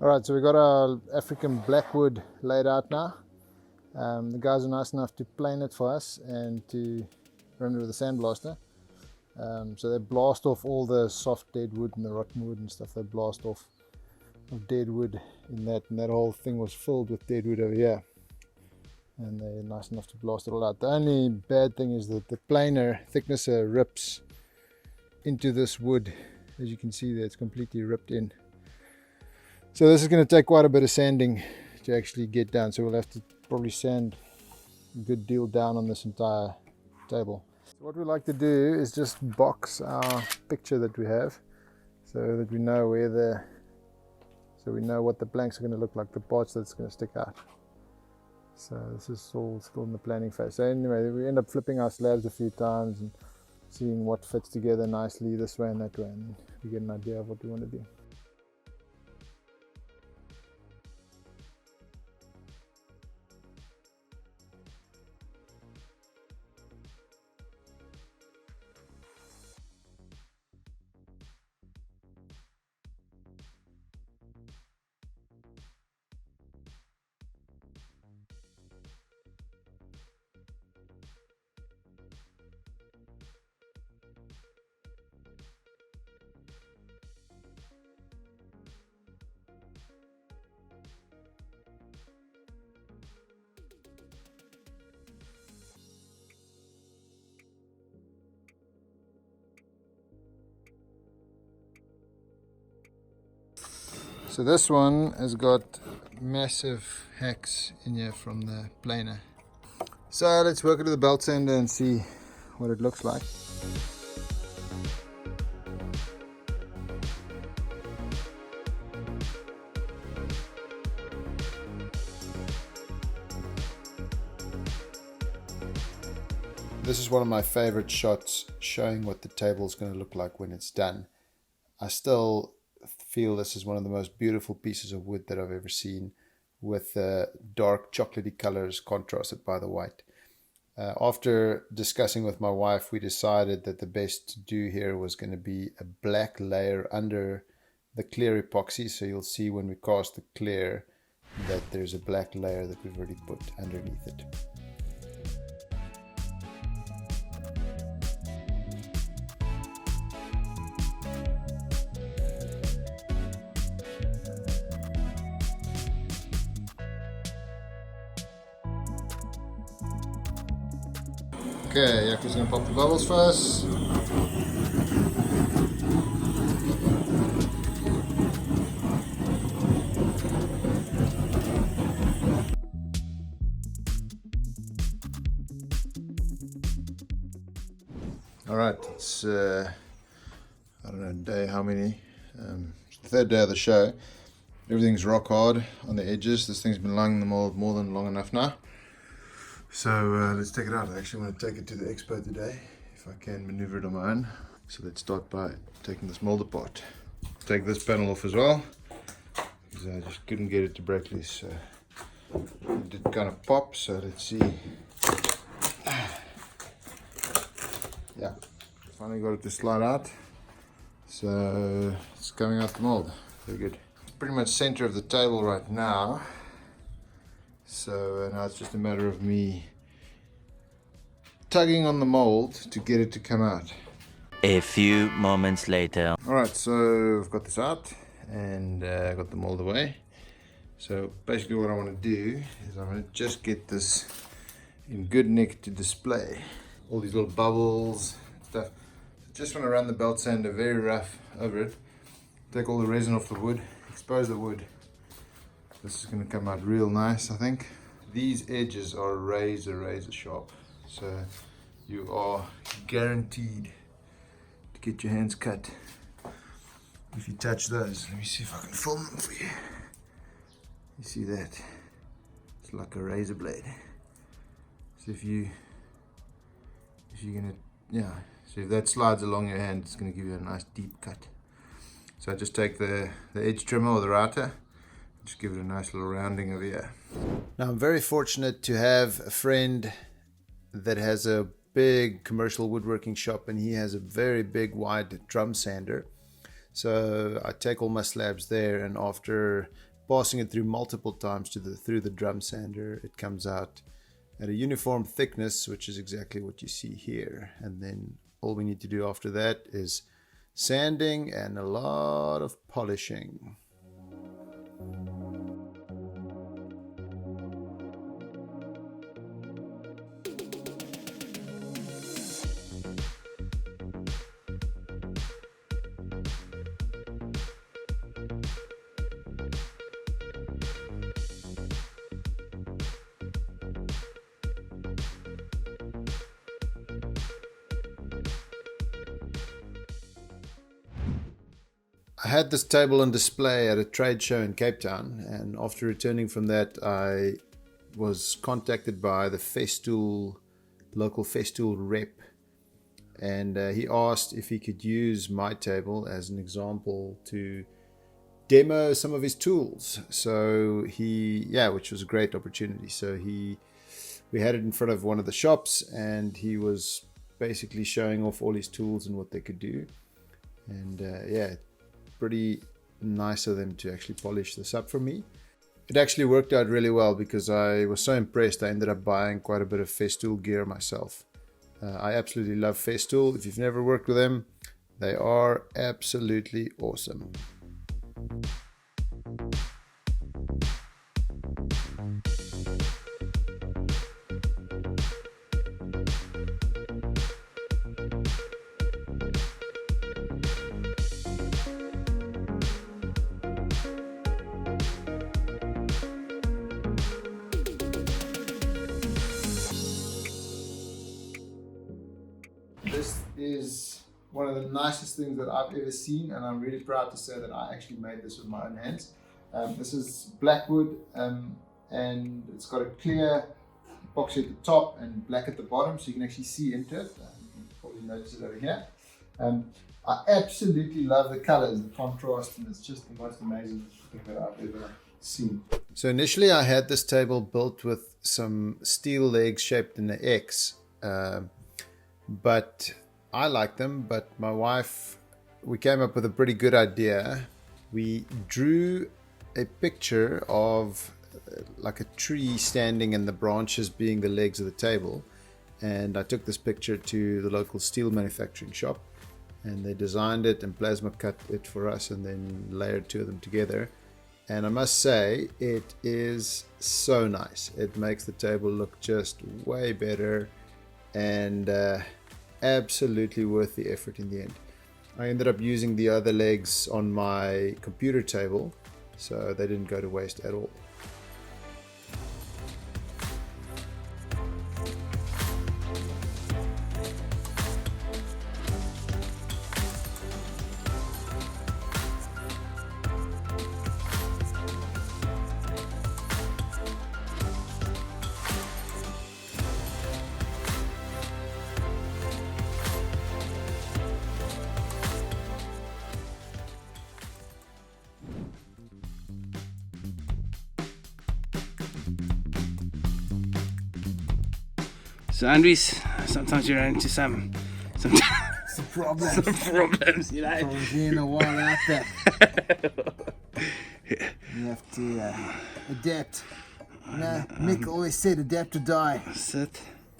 Alright, so we got our African Blackwood laid out now. The guys are nice enough to plane it for us and to run it with a sandblaster. So they blast off all the soft dead wood and the rotten wood and stuff. They blast off of dead wood in that, and that whole thing was filled with dead wood over here. And they're nice enough to blast it all out. The only bad thing is that the planer thicknesser rips into this wood. As you can see there, it's completely ripped in. So this is going to take quite a bit of sanding to actually get down. So we'll have to probably sand a good deal down on this entire table. So what we like to do is just box our picture that we have, so that we know we know what the blanks are going to look like, the parts that's going to stick out. So this is all still in the planning phase. So anyway, we end up flipping our slabs a few times and seeing what fits together nicely this way and that way, and we get an idea of what we want to do. So this one has got massive hacks in here from the planer. So let's work it with the belt sander and see what it looks like. This is one of my favorite shots showing what the table is going to look like when it's done. I still feel this is one of the most beautiful pieces of wood that I've ever seen, with dark chocolatey colors contrasted by the white. After discussing with my wife, we decided that the best to do here was going to be a black layer under the clear epoxy. So you'll see when we cast the clear that there's a black layer that we've already put underneath it. Okay, Yaku's going to pop the bubbles first. Alright, it's I don't know, day how many? It's the third day of the show. Everything's rock hard on the edges. This thing's been lying in the mold more than long enough now. So let's take it out. I actually want to take it to the expo today, if I can maneuver it on my own. So let's start by taking this mold apart. Take this panel off as well, because I just couldn't get it to break loose. So it did kind of pop, so let's see. Yeah, finally got it to slide out. So it's coming out the mold. Very good. It's pretty much center of the table right now. So now it's just a matter of me tugging on the mold to get it to come out. A few moments later. Alright, so I've got this out and got the mold away. So basically what I want to do is I want to just get this in good nick to display. All these little bubbles and stuff. Just want to run the belt sander very rough over it. Take all the resin off the wood, expose the wood. This is going to come out real nice, I think. These edges are razor sharp, so you are guaranteed to get your hands cut if you touch those. Let me see if I can film them for you. You see that? It's like a razor blade. So if you're gonna, so if that slides along your hand, it's gonna give you a nice deep cut. So I just take the edge trimmer or the router. Just give it a nice little rounding over here. Now I'm very fortunate to have a friend that has a big commercial woodworking shop, and he has a very big wide drum sander. So I take all my slabs there, and after passing it through multiple times through the drum sander, it comes out at a uniform thickness, which is exactly what you see here. And then all we need to do after that is sanding and a lot of polishing. I had this table on display at a trade show in Cape Town, and after returning from that, I was contacted by the local Festool rep, and he asked if he could use my table as an example to demo some of his tools. So which was a great opportunity. So we had it in front of one of the shops, and he was basically showing off all his tools and what they could do. And pretty nice of them to actually polish this up for me. It actually worked out really well because I was so impressed. I ended up buying quite a bit of Festool gear myself. I absolutely love Festool. If you've never worked with them, they are absolutely awesome. This is one of the nicest things that I've ever seen, and I'm really proud to say that I actually made this with my own hands. This is Blackwood, and it's got a clear epoxy at the top and black at the bottom, so you can actually see into it. You can probably notice it over here. I absolutely love the colors, the contrast, and it's just the most amazing thing that I've ever seen. So initially I had this table built with some steel legs shaped in an X. But I like them, but my wife, we came up with a pretty good idea. We drew a picture of like a tree standing and the branches being the legs of the table, and I took this picture to the local steel manufacturing shop, and they designed it and plasma cut it for us and then layered two of them together. And I must say, it is so nice. It makes the table look just way better, and absolutely worth the effort in the end. I ended up using the other legs on my computer table, so they didn't go to waste at all. So Andres, sometimes you run into some problems, you know. Problems in the wild out there. You have to adapt. You know, Mick always said adapt or die. That's it.